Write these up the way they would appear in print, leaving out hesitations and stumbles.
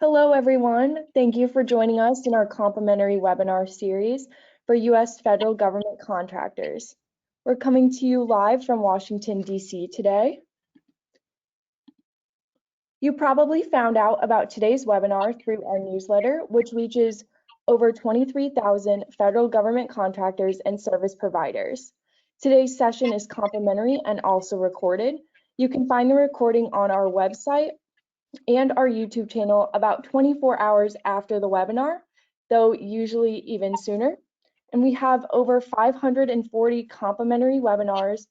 Hello, everyone. Thank you for joining us in our complimentary webinar series for U.S. federal government contractors. We're coming to you live from Washington, D.C. today. You probably found out about today's webinar through our newsletter, which reaches over 23,000 federal government contractors and service providers. Today's session is complimentary and also recorded. You can find the recording on our website and our YouTube channel about 24 hours after the webinar, though usually even sooner. And we have over 540 complimentary webinars.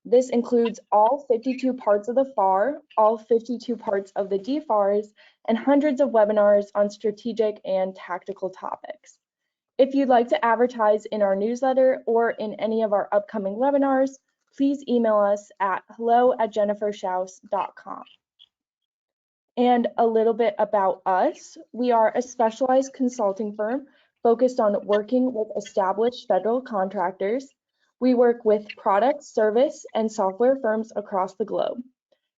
This includes all 52 parts of the FAR, all 52 parts of the DFARs, and hundreds of webinars on strategic and tactical topics. If you'd like to advertise in our newsletter or in any of our upcoming webinars, please email us at hello@jenniferschaus.com. And a little bit about us. We are a specialized consulting firm focused on working with established federal contractors. We work with product, service, and software firms across the globe.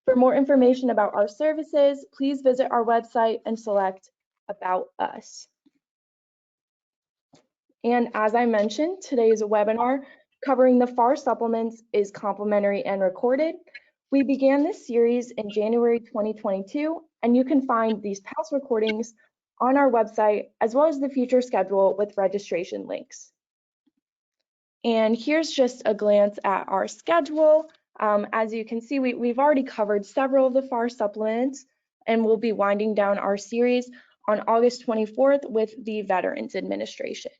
For more information about our services, please visit our website and select About Us. And as I mentioned, today's webinar covering the FAR supplements is complimentary and recorded. We began this series in January 2022, and you can find these past recordings on our website, as well as the future schedule with registration links. And here's just a glance at our schedule. As you can see, we've already covered several of the FAR supplements, and we'll be winding down our series on August 24th with the Veterans Administration.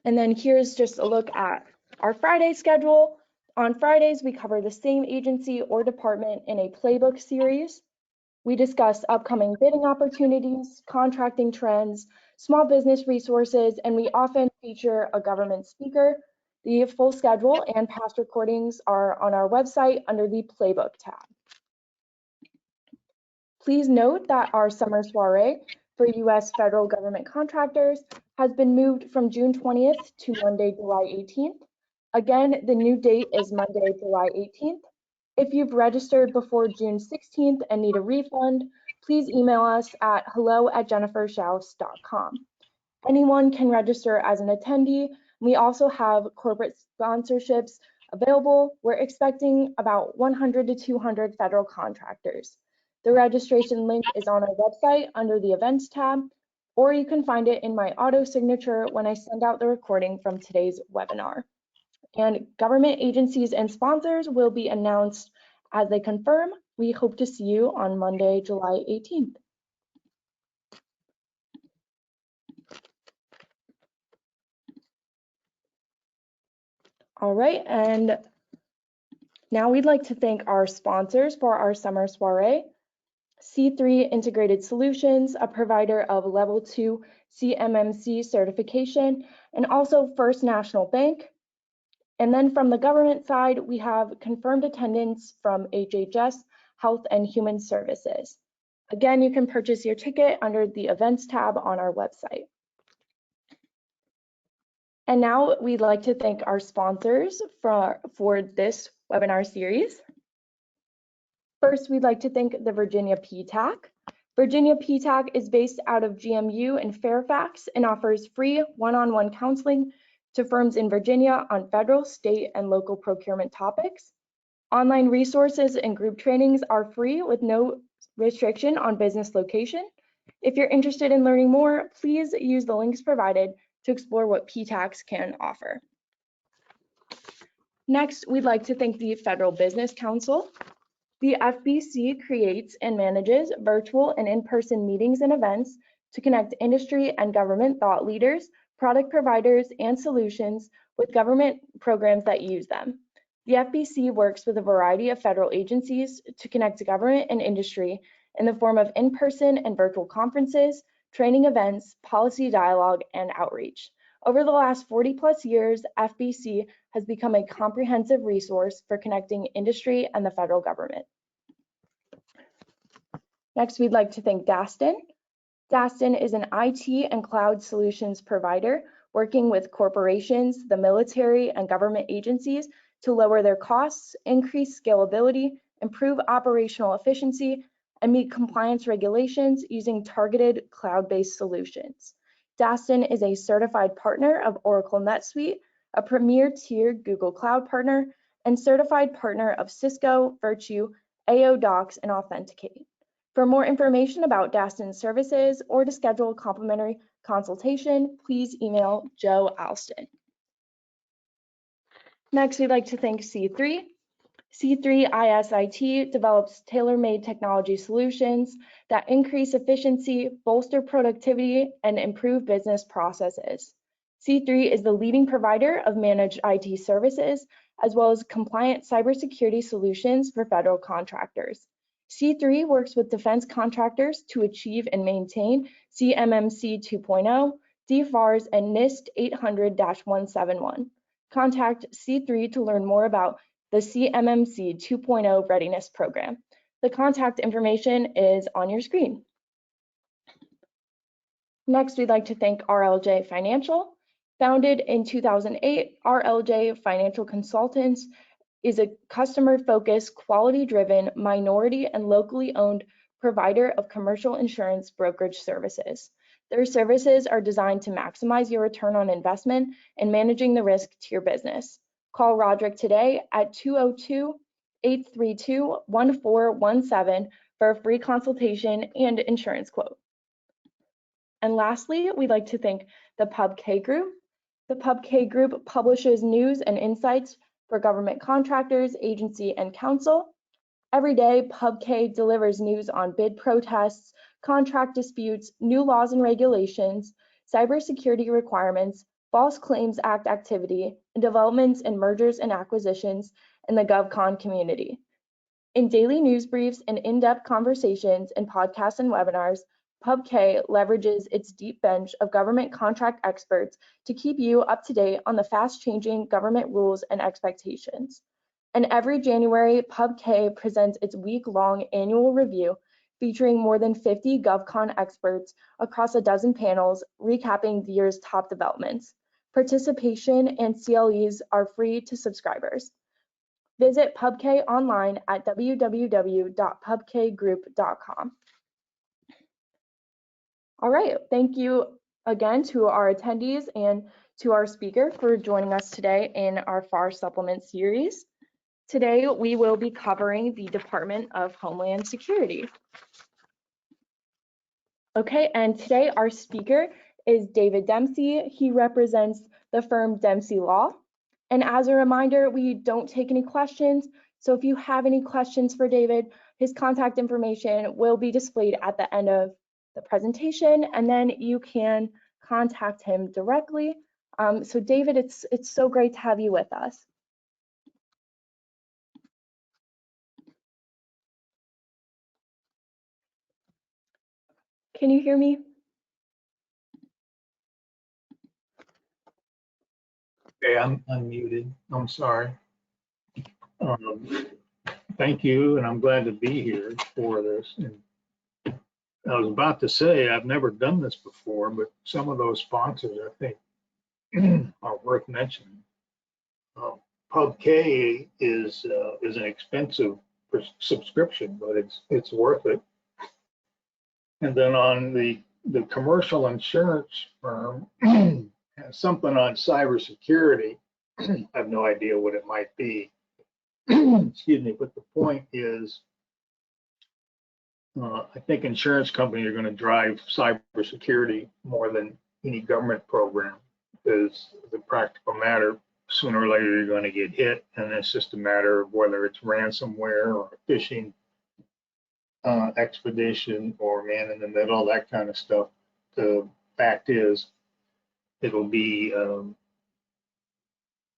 And then here's just a look at our Friday schedule. On Fridays, we cover the same agency or department in a Playbook series. We discuss upcoming bidding opportunities, contracting trends, small business resources, and we often feature a government speaker. The full schedule and past recordings are on our website under the Playbook tab. Please note that our summer soiree for U.S. federal government contractors has been moved from June 20th to Monday, July 18th. Again, the new date is Monday, July 18th. If you've registered before June 16th and need a refund, please email us at hello@jenniferschaus.com. Anyone can register as an attendee. We also have corporate sponsorships available. We're expecting about 100 to 200 federal contractors. The registration link is on our website under the Events tab, or you can find it in my auto signature when I send out the recording from today's webinar. And government agencies and sponsors will be announced as they confirm. We hope to see you on Monday, July 18th. All right, and now we'd like to thank our sponsors for our summer soiree. C3 Integrated Solutions, a provider of level 2 CMMC certification, and also First National Bank. And then from the government side, we have confirmed attendance from HHS, Health and Human Services. Again, you can purchase your ticket under the Events tab on our website. And now we'd like to thank our sponsors for this webinar series. First, we'd like to thank the Virginia PTAC. Virginia PTAC is based out of GMU in Fairfax and offers free one-on-one counseling to firms in Virginia on federal, state, and local procurement topics. Online resources and group trainings are free with no restriction on business location. If you're interested in learning more, please use the links provided to explore what PTACs can offer. Next, we'd like to thank the Federal Business Council. The FBC creates and manages virtual and in-person meetings and events to connect industry and government thought leaders, product providers, and solutions with government programs that use them. The FBC works with a variety of federal agencies to connect government and industry in the form of in-person and virtual conferences, training events, policy dialogue, and outreach. Over the last 40+ years, FBC has become a comprehensive resource for connecting industry and the federal government. Next, we'd like to thank DASTON. DASTON is an IT and cloud solutions provider working with corporations, the military, and government agencies to lower their costs, increase scalability, improve operational efficiency, and meet compliance regulations using targeted cloud-based solutions. DASTON is a certified partner of Oracle NetSuite, a premier tier Google Cloud partner, and certified partner of Cisco, Virtue, AO Docs, and Authenticate. For more information about DASTON services or to schedule a complimentary consultation, please email Joe Alston. Next, we'd like to thank C3. C3 ISIT develops tailor-made technology solutions that increase efficiency, bolster productivity, and improve business processes. C3 is the leading provider of managed IT services, as well as compliant cybersecurity solutions for federal contractors. C3 works with defense contractors to achieve and maintain CMMC 2.0, DFARS, and NIST 800-171. Contact C3 to learn more about the CMMC 2.0 Readiness Program. The contact information is on your screen. Next, we'd like to thank RLJ Financial. Founded in 2008, RLJ Financial Consultants is a customer-focused, quality-driven, minority and locally owned provider of commercial insurance brokerage services. Their services are designed to maximize your return on investment and managing the risk to your business. Call Roderick today at 202-832-1417 for a free consultation and insurance quote. And lastly, we'd like to thank the PubK Group. The PubK Group publishes news and insights for government contractors, agency, and council. Every day, PubK delivers news on bid protests, contract disputes, new laws and regulations, cybersecurity requirements, False Claims Act activity, and developments in mergers and acquisitions in the GovCon community. In daily news briefs and in-depth conversations and podcasts and webinars, PubK leverages its deep bench of government contract experts to keep you up to date on the fast-changing government rules and expectations. And every January, PubK presents its week-long annual review featuring more than 50 GovCon experts across a dozen panels recapping the year's top developments. Participation and CLEs are free to subscribers. Visit PubK online at www.pubkgroup.com. All right, thank you again to our attendees and to our speaker for joining us today in our FAR Supplement series. Today, we will be covering the Department of Homeland Security. Okay, and today our speaker is David Dempsey. He represents the firm Dempsey Law. And as a reminder, we don't take any questions. So if you have any questions for David, his contact information will be displayed at the end of the presentation, and then you can contact him directly. So David, it's so great to have you with us. Can you hear me? Okay, I'm unmuted. I'm sorry. Thank you, and I'm glad to be here for this. And I was about to say I've never done this before, but some of those sponsors I think are worth mentioning. PubK is an expensive subscription, but it's worth it. And then on the commercial insurance firm, something on cybersecurity. I have no idea what it might be. Excuse me, but the point is, I think insurance companies are going to drive cybersecurity more than any government program, because as a practical matter, sooner or later you're going to get hit, and it's just a matter of whether it's ransomware or phishing expedition or man in the middle, that kind of stuff. The fact is, it'll be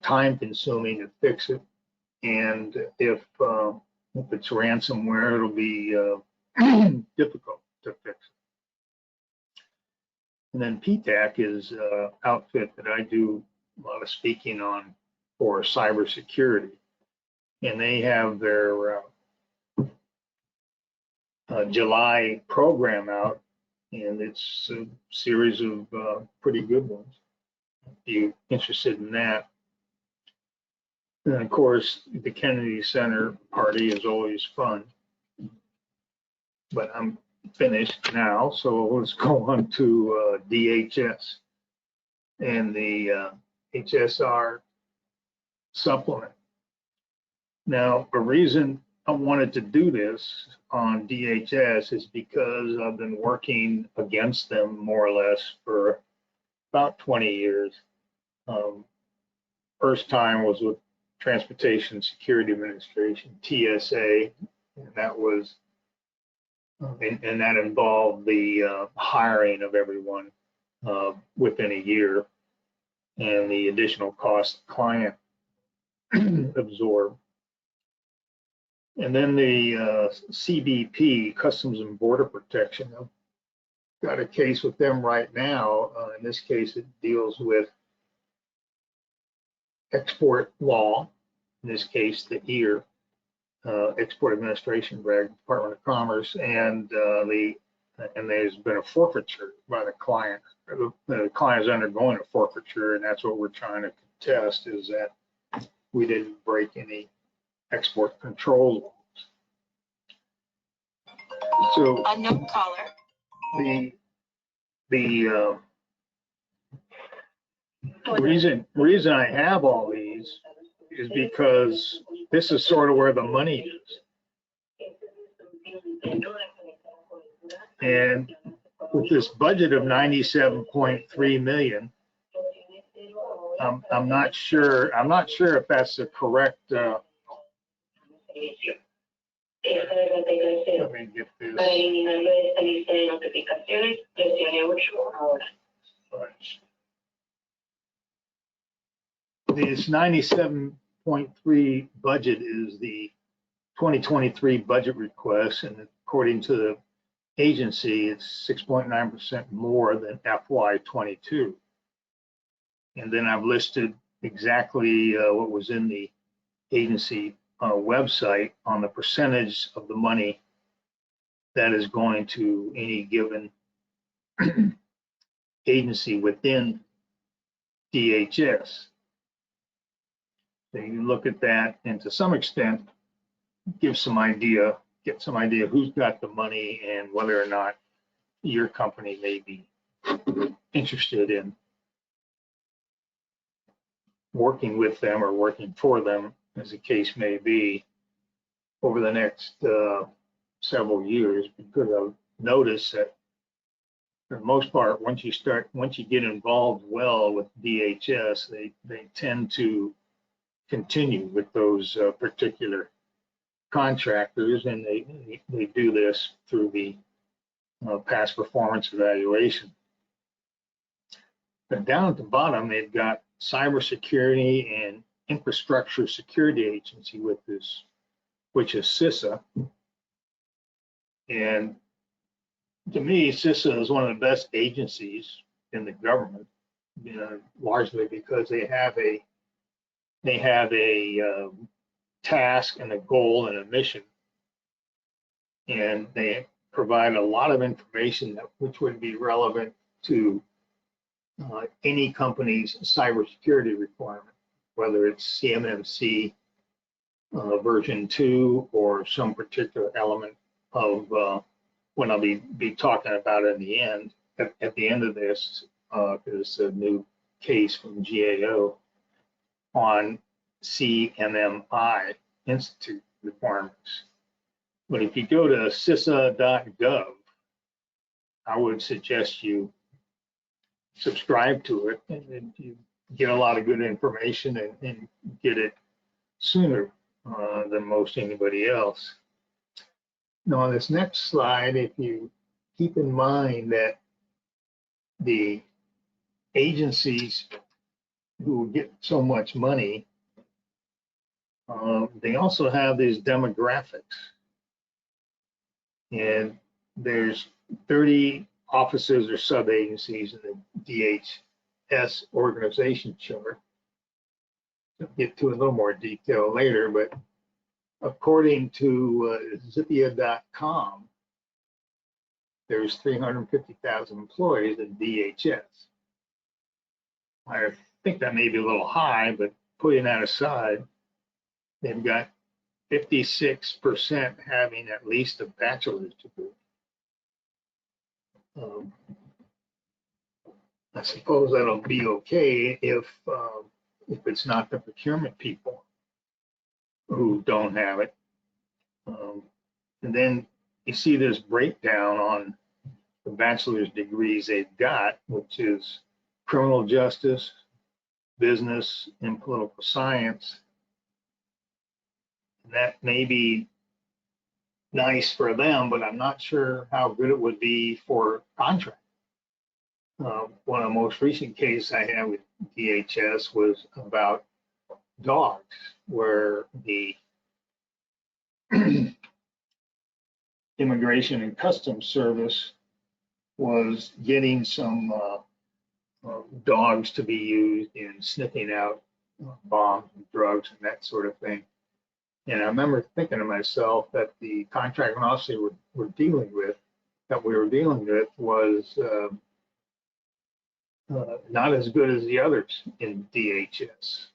time consuming to fix it, and if it's ransomware, it'll be difficult to fix it. And then PTAC is an outfit that I do a lot of speaking on for cybersecurity, and they have their July program out, and it's a series of pretty good ones. If you're interested in that. And of course, the Kennedy Center party is always fun. But I'm finished now, so let's go on to DHS and the HSR supplement. Now, the reason I wanted to do this on DHS is because I've been working against them more or less for about 20 years. First time was with Transportation Security Administration, TSA, and that was, and that involved the hiring of everyone within a year and the additional cost the client absorbed. And then the CBP, Customs and Border Protection, I've got a case with them right now. In this case, it deals with export law. In this case, the EAR, Export Administration Reg, Department of Commerce, and there's been a forfeiture by the client. The client is undergoing a forfeiture, and that's what we're trying to contest, is that we didn't break any export control laws. So unknown caller. The reason I have all these is because this is sort of where the money is. And with this budget of 97.3 million, I'm not sure if that's the correct. Let me get this. This 97.3 budget is the 2023 budget request, and according to the agency, it's 6.9% more than FY22. And then I've listed exactly what was in the agency website on the percentage of the money that is going to any given agency within DHS. So you look at that, and to some extent, get some idea who's got the money and whether or not your company may be interested in working with them or working for them, as the case may be, over the next several years. Because I've noticed that for the most part, once you get involved well with DHS, they tend to continue with those particular contractors, and they do this through the past performance evaluation. But down at the bottom, they've got Cybersecurity and Infrastructure Security Agency with this, which is CISA. And to me, CISA is one of the best agencies in the government, largely because they have a task and a goal and a mission, and they provide a lot of information which would be relevant to any company's cybersecurity requirement, whether it's CMMC version 2 or some particular element of what I'll be talking about in the end. At the end of this is a new case from GAO on CMMI Institute requirements. But if you go to CISA.gov, I would suggest you subscribe to it, and then you get a lot of good information and get it sooner than most anybody else. Now, on this next slide, if you keep in mind that the agencies who get so much money, they also have these demographics. And there's 30 offices or sub-agencies in the DHS organization chart. I'll get to a little more detail later, but according to Zippia.com, there's 350,000 employees at DHS. I think that may be a little high, but putting that aside, they've got 56% having at least a bachelor's degree. I suppose that'll be okay if it's not the procurement people who don't have it. And then you see this breakdown on the bachelor's degrees they've got, which is criminal justice, business, and political science. And that may be nice for them, but I'm not sure how good it would be for contract. One of the most recent cases I had with DHS was about dogs, where the Immigration and Customs Service was getting some dogs to be used in sniffing out bombs and drugs and that sort of thing. And I remember thinking to myself that the contracting officer we were dealing with was not as good as the others in DHS.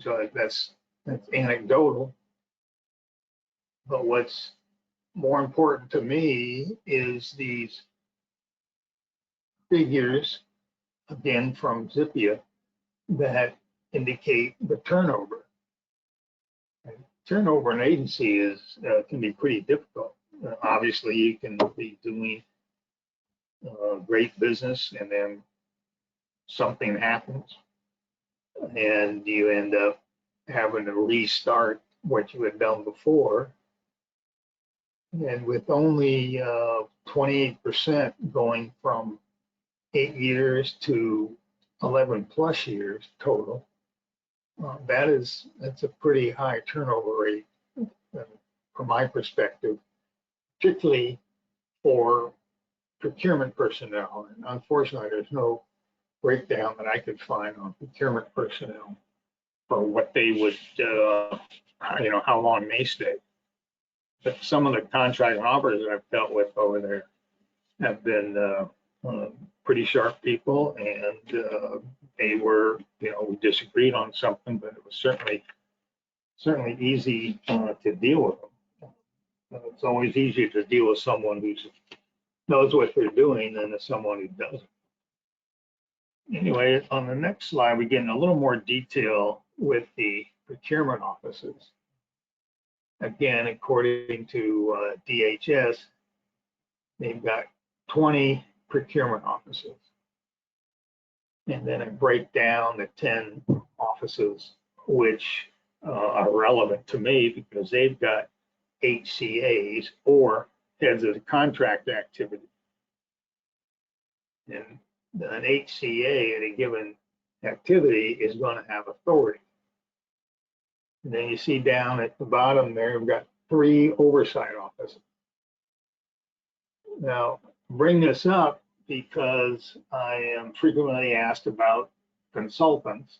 So that's anecdotal. But what's more important to me is these figures, again from Zippia, that indicate the turnover. Turnover in agency is can be pretty difficult. Obviously, you can be doing great business, and then something happens, and you end up having to restart what you had done before. And with only 28% going from 8 years to 11 plus years total, that's a pretty high turnover rate from my perspective, particularly for procurement personnel. And unfortunately, there's no breakdown that I could find on procurement personnel for what they would, how long they stay. But some of the contract operators I've dealt with over there have been pretty sharp people, and they were, we disagreed on something, but it was certainly easy to deal with them. It's always easier to deal with someone who knows what they're doing than someone who doesn't. Anyway, on the next slide, we get in a little more detail with the procurement offices. Again, according to DHS, they've got 20 procurement offices. And then I break down the 10 offices which are relevant to me because they've got HCAs, or heads of the contract activity. And an HCA at a given activity is going to have authority. And then you see down at the bottom there, we've got 3 oversight offices. Now, bring this up because I am frequently asked about consultants.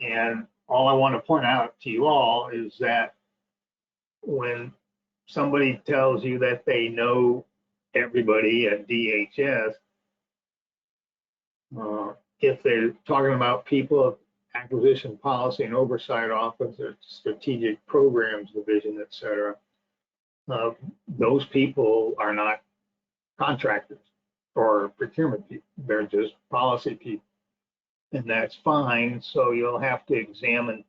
And all I want to point out to you all is that when somebody tells you that they know everybody at DHS, if they're talking about people of acquisition policy and oversight office or strategic programs division, et cetera, those people are not contractors or procurement people. They're just policy people, and that's fine. So you'll have to examine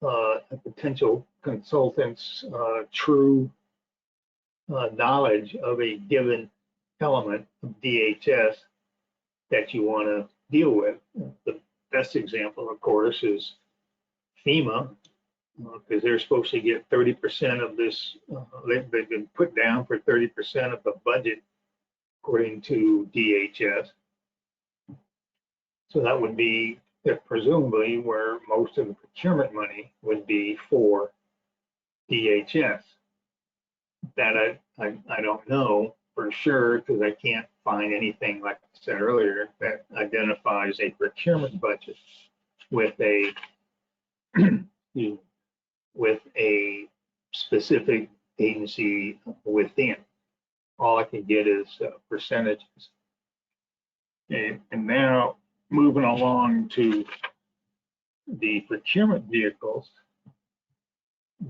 a potential consultant's true knowledge of a given element of DHS that you want to deal with. The best example, of course, is FEMA, because they're supposed to get 30% of this. They've been put down for 30% of the budget, according to DHS. So that would be presumably where most of the procurement money would be for DHS. That I don't know for sure, because I can't find anything, like I said earlier, that identifies a procurement budget with a with a specific agency within. All I can get is percentages. And now moving along to the procurement vehicles,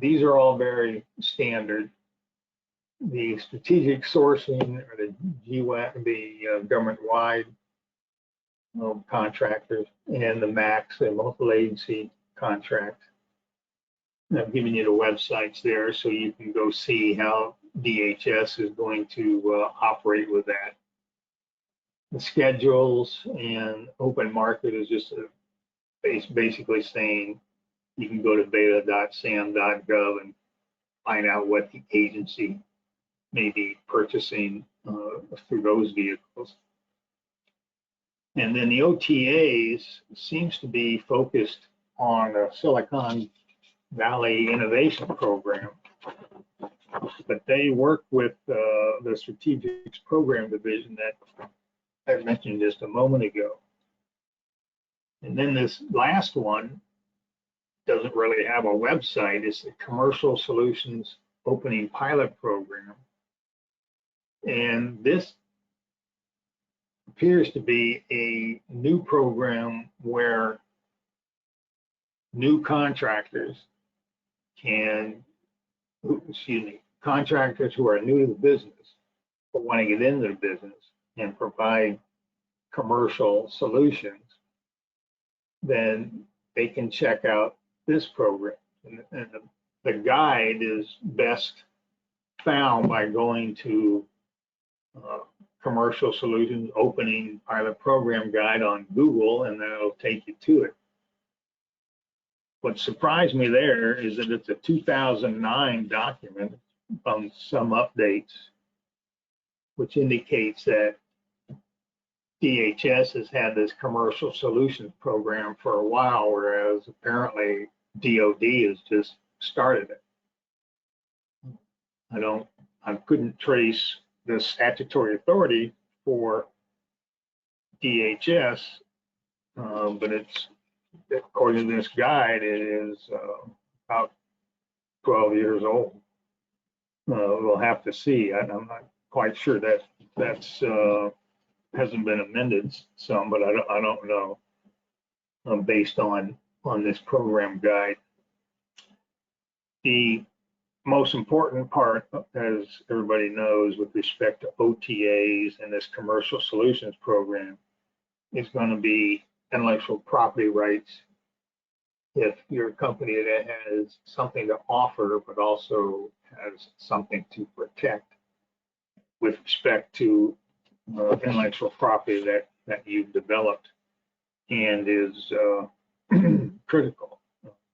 these are all very standard. The strategic sourcing, or the GWAC, the government-wide contractors, and the MACs, the multiple agency contracts. I've given you the websites there so you can go see how DHS is going to operate with that. The schedules and open market is just basically saying you can go to beta.sam.gov and find out what the agency may be purchasing through those vehicles. And then the OTAs seems to be focused on a Silicon Valley Innovation Program, but they work with the Strategic Program Division that I mentioned just a moment ago. And then this last one doesn't really have a website. It's the Commercial Solutions Opening Pilot Program. And this appears to be a new program where new contractors contractors who are new to the business but want to get into the business and provide commercial solutions, then they can check out this program. And the guide is best found by going to Commercial Solutions Opening Pilot Program Guide on Google, and then it'll take you to it. What surprised me there is that it's a 2009 document from some updates, which indicates that DHS has had this Commercial Solutions Program for a while, whereas apparently DOD has just started it. I couldn't trace the statutory authority for DHS, but it's, according to this guide, it is about 12 years old. We'll have to see. I'm not quite sure that that's hasn't been amended some, but I don't know based on this program guide. The most important part, as everybody knows, with respect to OTAs and this Commercial Solutions Program, is going to be intellectual property rights. If you're a company that has something to offer, but also has something to protect with respect to intellectual property that you've developed and is critical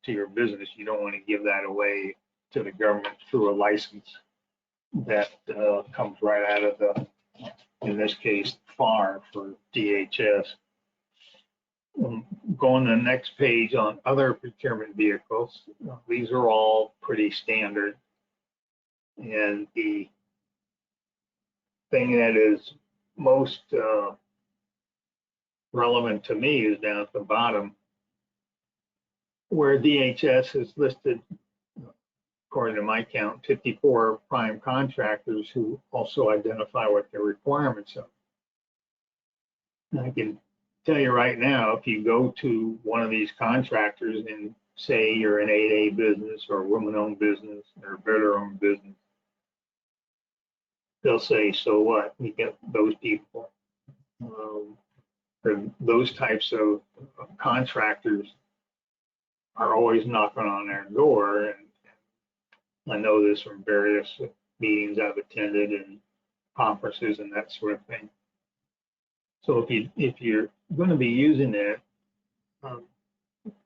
to your business, you don't want to give that away to the government through a license that comes right out of the, in this case, FAR for DHS. Going to the next page on other procurement vehicles, these are all pretty standard. And the thing that is most relevant to me is down at the bottom, where DHS has listed, according to my count, 54 prime contractors who also identify what their requirements are. And I can tell you right now, if you go to one of these contractors and say you're an 8A business or a woman-owned business or a veteran-owned business, they'll say, so what? We get those people. Or those types of contractors are always knocking on their door. And I know this from various meetings I've attended and conferences and that sort of thing. So if you're going to be using it,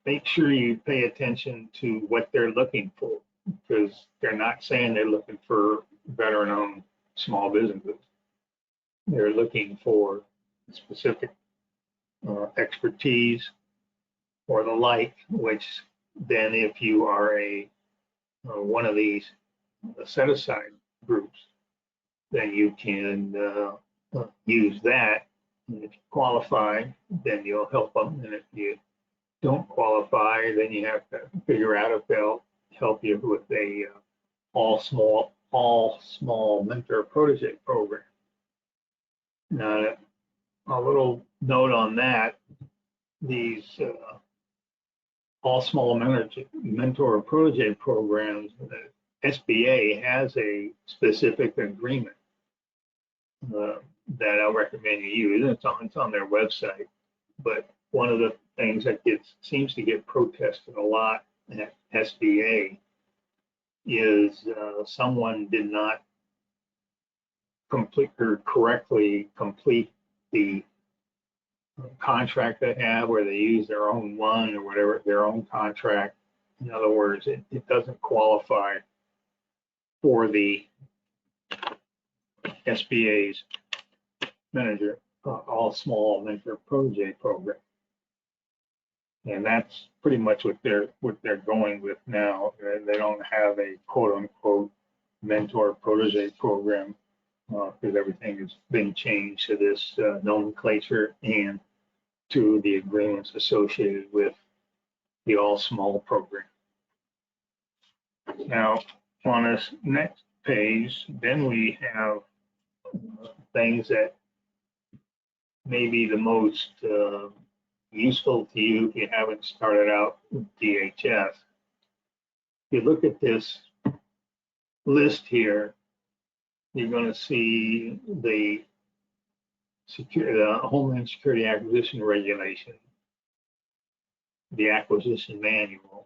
make sure you pay attention to what they're looking for, because they're not saying they're looking for veteran-owned small businesses. They're looking for specific expertise or the like, which then if you are one of these set-aside groups, then you can use that. And if you qualify, then you'll help them. And if you don't qualify, then you have to figure out if they'll help you with a all small mentor protege program. Now, a little note on that: these all small mentor protege programs, SBA has a specific agreement that I recommend you use. It's on their website. But one of the things that seems to get protested a lot at SBA is someone did not correctly complete the contract they have, where they use their own one or whatever, their own contract. In other words, it doesn't qualify for the SBA's all small mentor protege program. And that's pretty much what they're going with now. They don't have a quote unquote mentor protege program because everything has been changed to this nomenclature and to the agreements associated with the all small program. Now, on this next page, then we have things that may be the most useful to you if you haven't started out with DHS. If you look at this list here, you're going to see the Homeland Security Acquisition Regulation, the Acquisition Manual,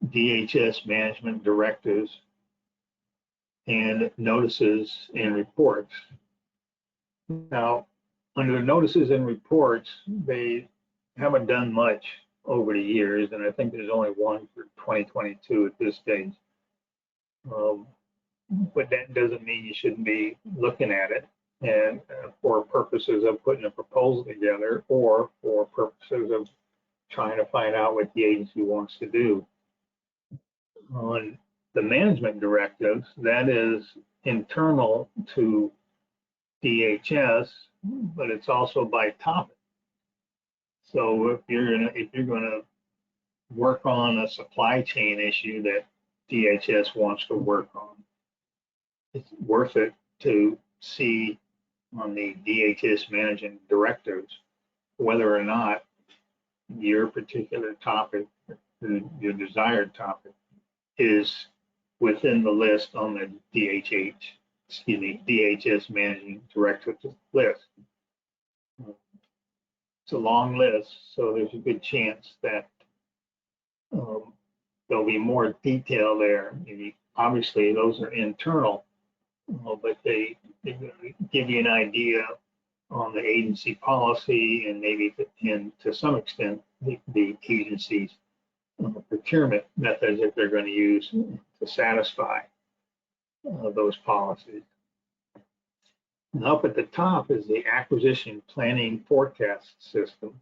DHS Management Directives, and Notices and Reports. Now, under notices and reports, they haven't done much over the years, and I think there's only one for 2022 at this stage. But that doesn't mean you shouldn't be looking at it, and for purposes of putting a proposal together or for purposes of trying to find out what the agency wants to do. On the management directives, that is internal to DHS, but it's also by topic. So if you're gonna work on a supply chain issue that DHS wants to work on, it's worth it to see on the DHS management directives whether or not your particular topic, your desired topic, is within the list on the DHS managing directive list. It's a long list, so there's a good chance that there'll be more detail there. Maybe, obviously, those are internal, but they give you an idea on the agency policy and maybe to some extent the agency's procurement methods that they're going to use to satisfy those policies. And up at the top is the acquisition planning forecast system.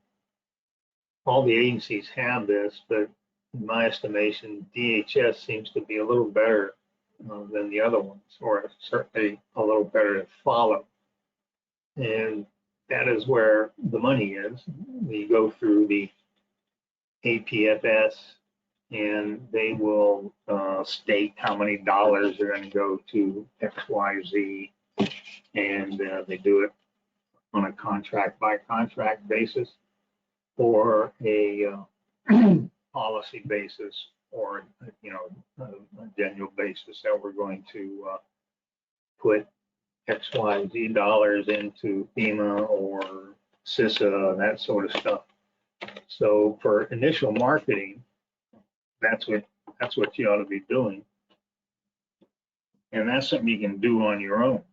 All the agencies have this, but in my estimation, DHS seems to be a little better than the other ones, or certainly a little better to follow. And that is where the money is. We go through the APFS, and they will state how many dollars are going to go to XYZ, and they do it on a contract by contract basis or a policy basis, or a general basis that we're going to put XYZ dollars into FEMA or CISA, that sort of stuff. So for initial marketing, that's what you ought to be doing, and that's something you can do on your own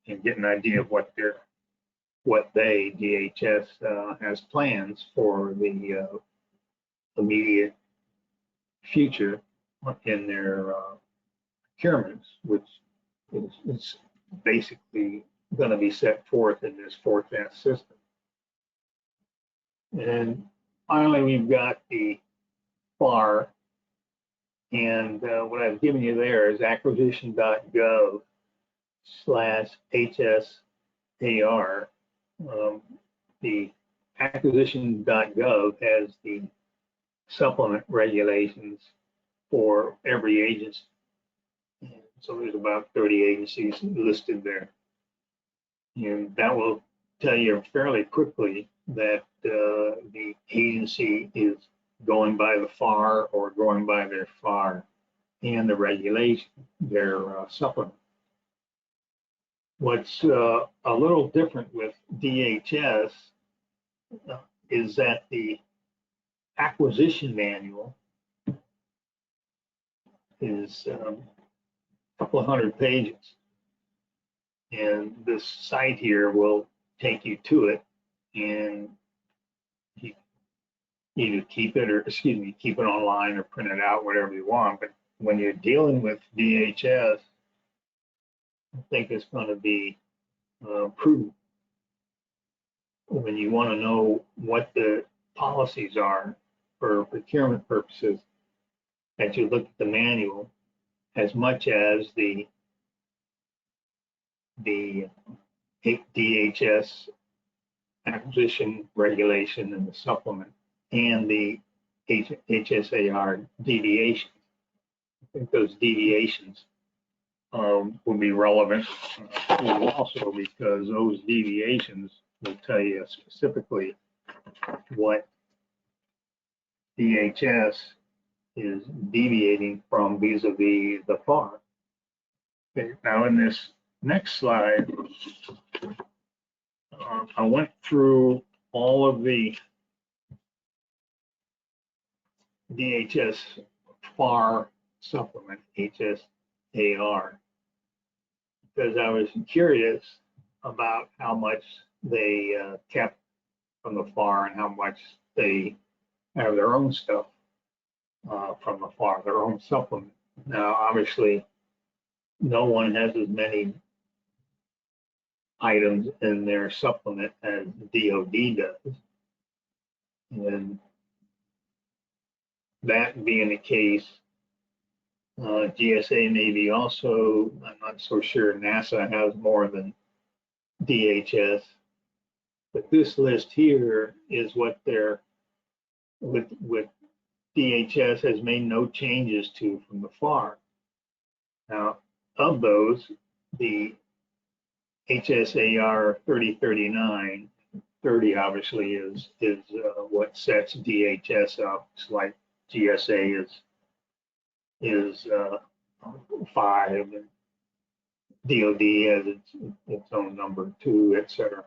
and get an idea of what DHS has plans for the immediate future in their procurements, which is basically going to be set forth in this forecast system. And finally, we've got the FAR, and what I've given you there is acquisition.gov/HSAR. The acquisition.gov has the supplement regulations for every agency. And so there's about 30 agencies listed there. And that will tell you fairly quickly that the agency is going by the FAR or going by their FAR and the regulation, their supplement. What's a little different with DHS is that the acquisition manual is a couple of hundred pages. And this site here will take you to it, and you either keep it or, keep it online or print it out, whatever you want. But when you're dealing with DHS, I think it's going to be prudent when you want to know what the policies are for procurement purposes, that you look at the manual as much as the DHS acquisition regulation and the supplement and the HSAR deviations. I think those deviations will be relevant also, because those deviations will tell you specifically what DHS is deviating from vis-a-vis the FAR. Okay, now in this next slide, I went through all of the DHS FAR supplement, HSAR, because I was curious about how much they kept from the FAR and how much they have their own stuff from the FAR, their own supplement. Now, obviously, no one has as many items in their supplement as DOD does. And that being the case, GSA maybe also, I'm not so sure NASA has more than DHS, but this list here is what they're, with DHS has made no changes to from the FAR. Now, of those, the HSAR 3039, 30 obviously is what sets DHS up. It's like GSA is 5, and DOD has its own number 2, etc.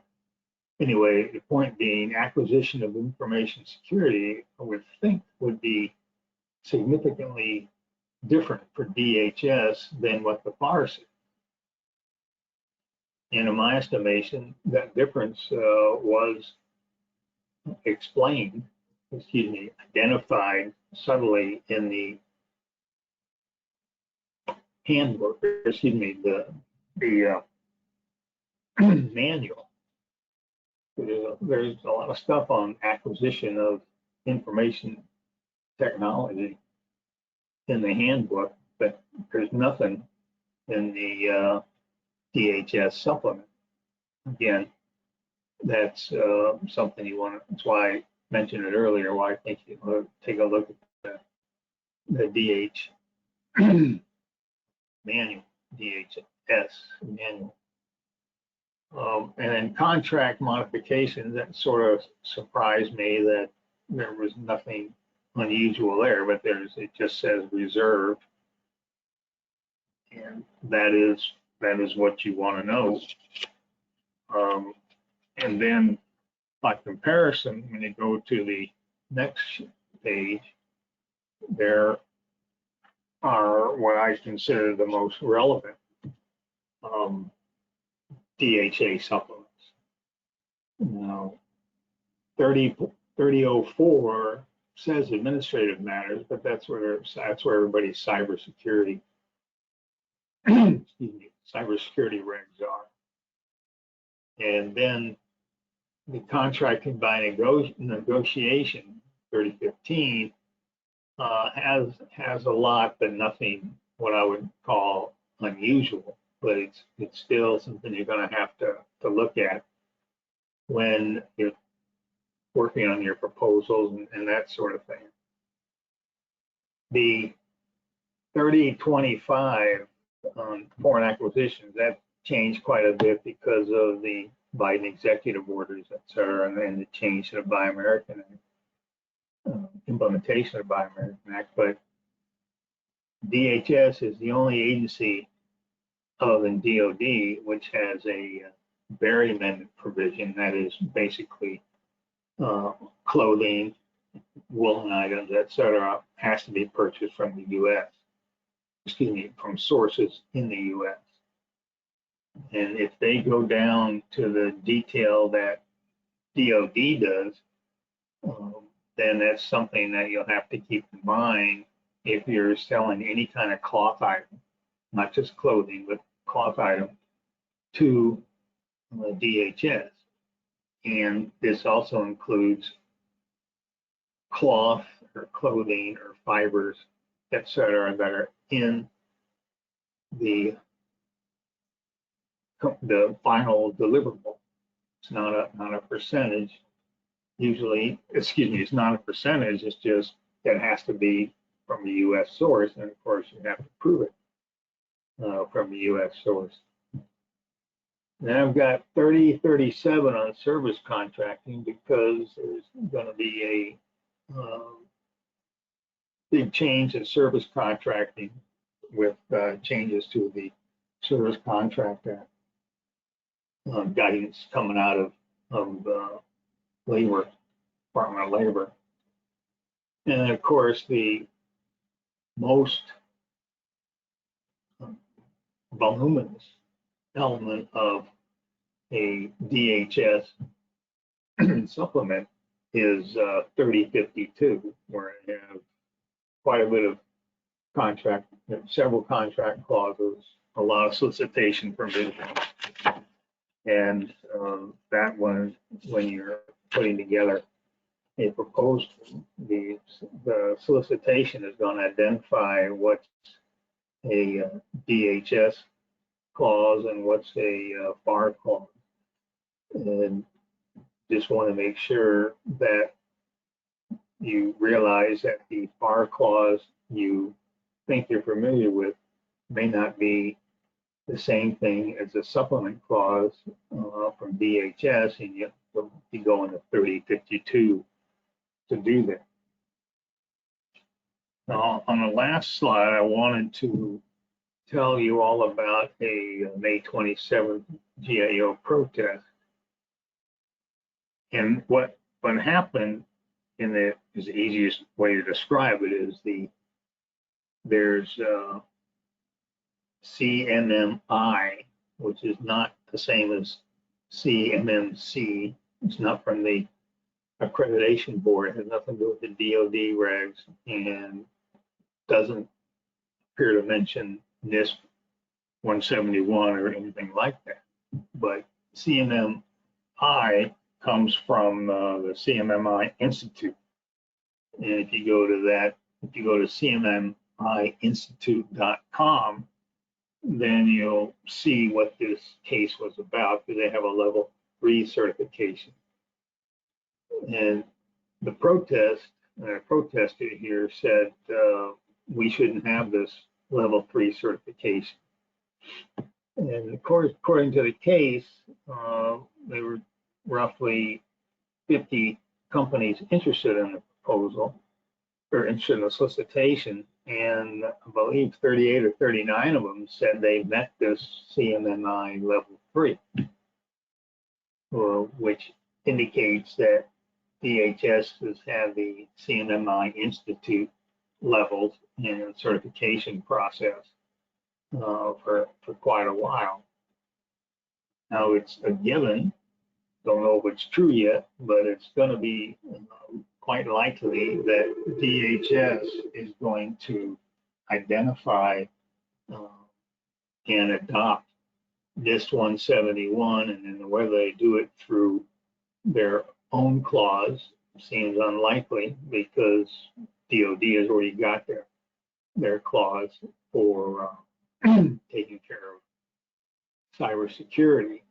Anyway, the point being, acquisition of information security, I would think, would be significantly different for DHS than what the FAR said. And in my estimation, that difference was explained, identified subtly in the handbook, the manual. There's a lot of stuff on acquisition of information technology in the handbook, but there's nothing in the DHS supplement. Again, that's something you want to, that's why I mentioned it earlier, why I think you want to take a look at the DH manual, DHS manual. And then contract modifications, that sort of surprised me that there was nothing unusual there, but it just says reserved, and that is what you want to know. And then by comparison, when you go to the next page, there are what I consider the most relevant DHA supplements. Now, 3004 says administrative matters, but that's where everybody's cybersecurity cybersecurity regs are. And then the contracting by negotiation, 3015, has a lot, but nothing what I would call unusual. But it's still something you're going to have to look at when you're working on your proposals and that sort of thing. The 3025 on foreign acquisitions, that changed quite a bit because of the Biden executive orders, et cetera, and then the change to the Buy American Act, implementation of the Buy American Act. But DHS is the only agency other than DOD which has a Berry Amendment provision that is basically clothing, woolen items, et cetera, has to be purchased from the U.S. Excuse me, from sources in the U.S. And if they go down to the detail that DOD does, then that's something that you'll have to keep in mind if you're selling any kind of cloth item, not just clothing, but cloth item to DHS. And this also includes cloth or clothing or fibers, et cetera, that are in the final deliverable. It's not a percentage. Usually, excuse me, it's not a percentage. It's just that it has to be from a U.S. source, and of course you have to prove it from a U.S. source. Now I've got 3037 on service contracting because there's going to be a big change in service contracting with changes to the Service Contract Act. Guidance coming out of Labor, Department of Labor. And of course, the most voluminous element of a DHS supplement is 3052, where I have quite a bit of contract, several contract clauses, a lot of solicitation provisions. And that one, when you're putting together a proposal, the solicitation is going to identify what's a DHS clause and what's a FAR clause. And just want to make sure that you realize that the FAR clause you think you're familiar with may not be the same thing as a supplement clause from DHS, and you will be going to 3052 to do that. Now, on the last slide, I wanted to tell you all about a May 27th GAO protest. And what happened in the easiest way to describe it is there's CMMI, which is not the same as CMMC. It's not from the accreditation board. It has nothing to do with the DOD regs and doesn't appear to mention NISP 171 or anything like that. But CMMI comes from the CMMI Institute. And if you go to that, if you go to CMMIinstitute.com, then you'll see what this case was about, because they have a level 3 certification. And the protester here said we shouldn't have this level 3 certification. And of course, according to the case, there were roughly 50 companies interested in the proposal, or interested in the solicitation, and I believe 38 or 39 of them said they met this CMMI level 3, which indicates that DHS has had the CMMI Institute levels and certification process for quite a while. Now it's a given, don't know if it's true yet, but it's going to be quite likely that DHS is going to identify and adopt NISP 171, and then whether they do it through their own clause seems unlikely, because DOD has already got their clause for taking care of cybersecurity.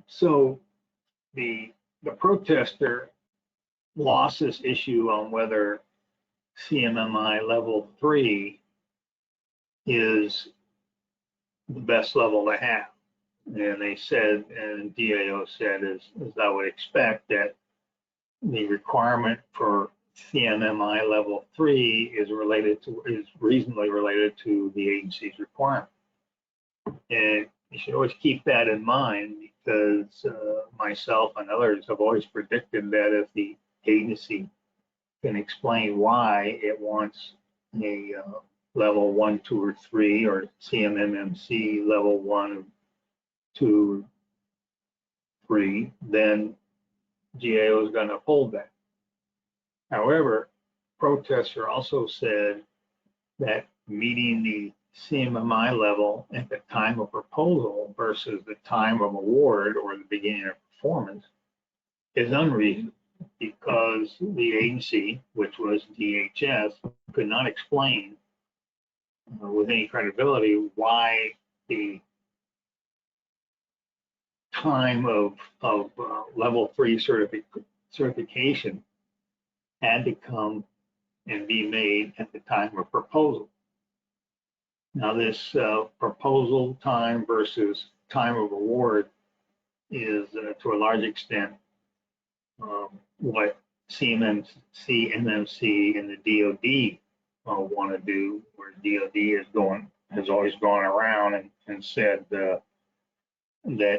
So the protester lost this issue on whether CMMI level 3 is the best level to have. And they said, and DAO said, as I would expect, that the requirement for CMMI level 3 is reasonably related to the agency's requirement. And you should always keep that in mind, because myself and others have always predicted that if the agency can explain why it wants a level 1, 2, or 3, or CMMC level 1, 2, 3, then GAO is going to uphold that. However, protester also said that meeting the CMMI level at the time of proposal versus the time of award or the beginning of performance is unreasonable, because the agency, which was DHS, could not explain with any credibility why the time of level 3 certification had to come and be made at the time of proposal. Now, this proposal time versus time of award is, to a large extent, what CMMC, MMC, and the DoD want to do, where DoD has always gone around and said that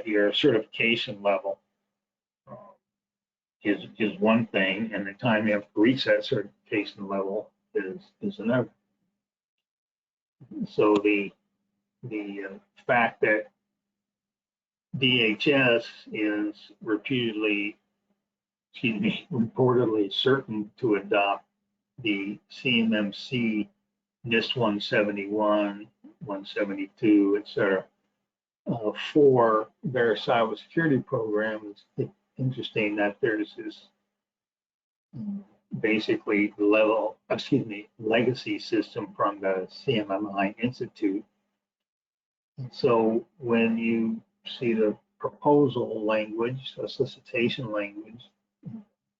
your certification level is one thing, and the time you have to reach that certification level is another. So the fact that DHS is reportedly certain to adopt the CMMC NIST 171, 172, et cetera, for their cybersecurity program, it's interesting that there's this basically legacy system from the CMMI Institute. And so when you see the proposal language, the solicitation language,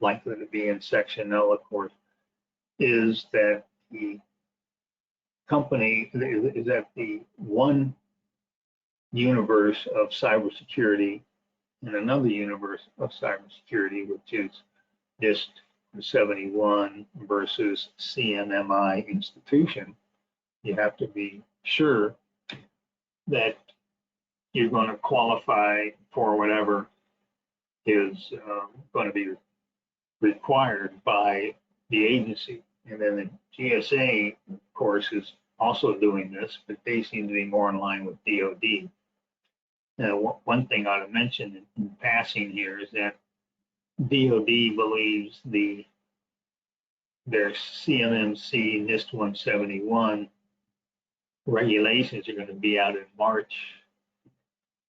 likely to be in section L, of course, is that the company is at the one universe of cybersecurity and another universe of cybersecurity, which is NIST 71 versus CMMI institution. You have to be sure that you're going to qualify for whatever is going to be required by the agency. And then the GSA, of course, is also doing this, but they seem to be more in line with DoD. Now, one thing I ought to mention in passing here is that DoD believes their CMMC NIST 171 regulations are going to be out in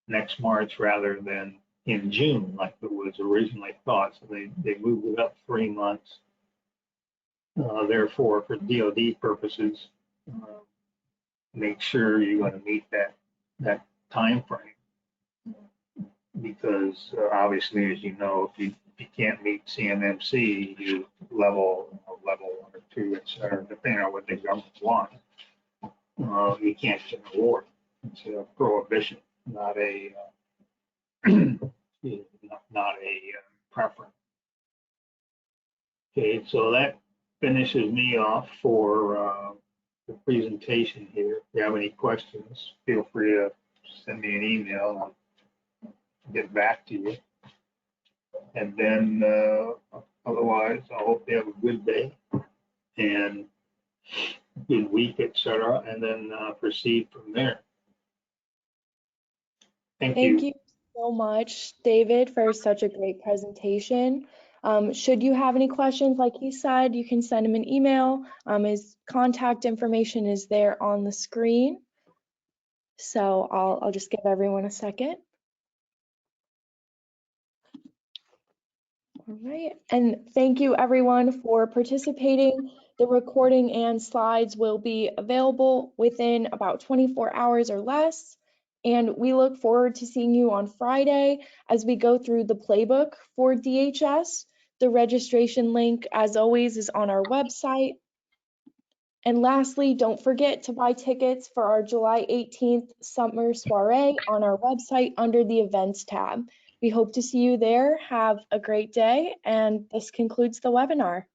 next March, rather than in June, like it was originally thought. So they moved it up 3 months. Therefore, for DoD purposes, make sure you're going to meet that time frame. Because obviously, as you know, if you can't meet CMMC, you level 1 or 2, et cetera, depending on what the government wants, you can't get an award. It's a prohibition, not a not a preference. Okay, so that finishes me off for the presentation here. If you have any questions, feel free to send me an email. I'll get back to you. And then otherwise, I hope you have a good day and good week, etc. And then proceed from there. Thank you. Thank you so much, David, for such a great presentation. Should you have any questions, like he said, you can send him an email. His contact information is there on the screen. So I'll just give everyone a second. All right, and thank you everyone for participating. The recording and slides will be available within about 24 hours or less. And we look forward to seeing you on Friday as we go through the playbook for DHS. The registration link, as always, is on our website. And lastly, don't forget to buy tickets for our July 18th summer soiree on our website under the events tab. We hope to see you there. Have a great day, and this concludes the webinar.